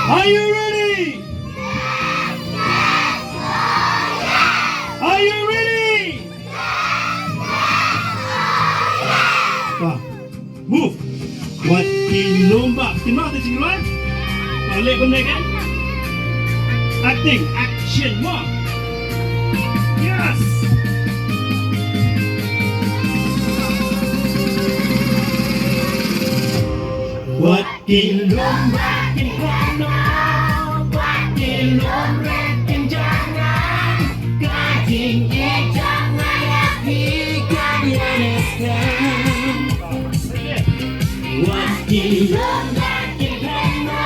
Are you ready? Are you ready? Move. Buat lomba. Bikin mau sini luar. Balik benda kan? Acting, action, more. Yes. Buat lomba, bikin kono. Buat lomba, bikin jangan. Kajing jangan yakin yeneskan. Buat lomba, bikin kono.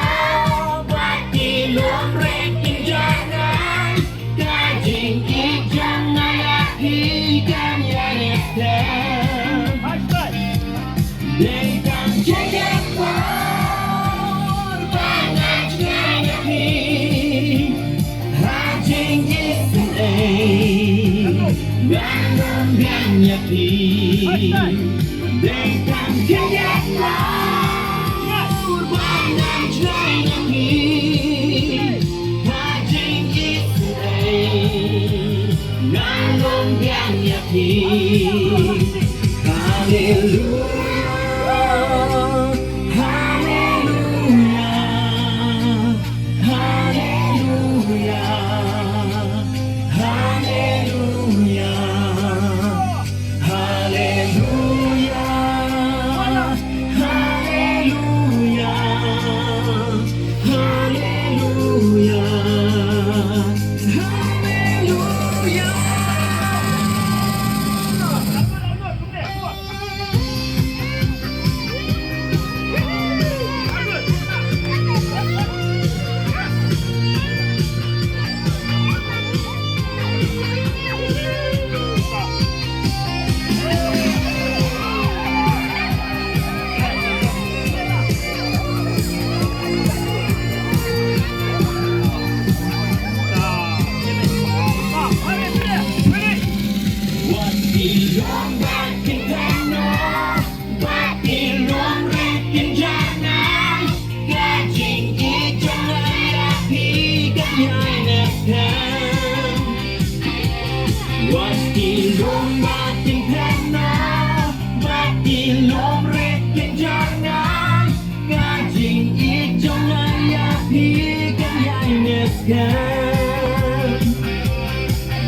Buat lomba, bikin jangan. Kajing jangan yakin yeneskan. Dengan jaga dengan jagat banyak lagi hajing Israel nanggung banyak haleluya haleluya haleluya haleluya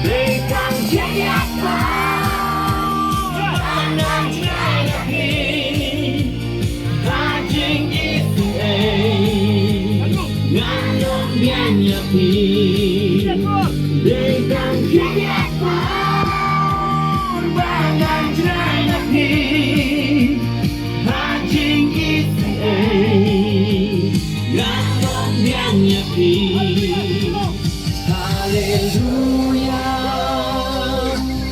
Dekat jagat banyak lagi hajing Israel nanggung banyak dekat jagat banyak lagi hajing Israel nanggung banyak haleluya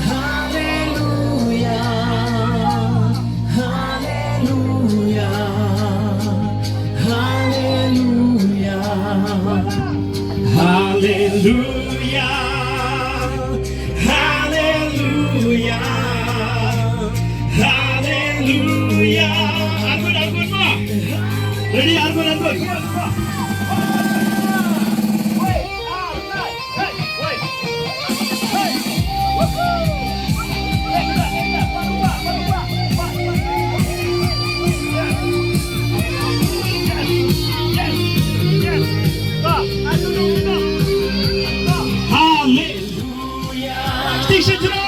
haleluya haleluya haleluya haleluya haleluya haleluya Argun ma ready Argun Hallelujah. Station tonight.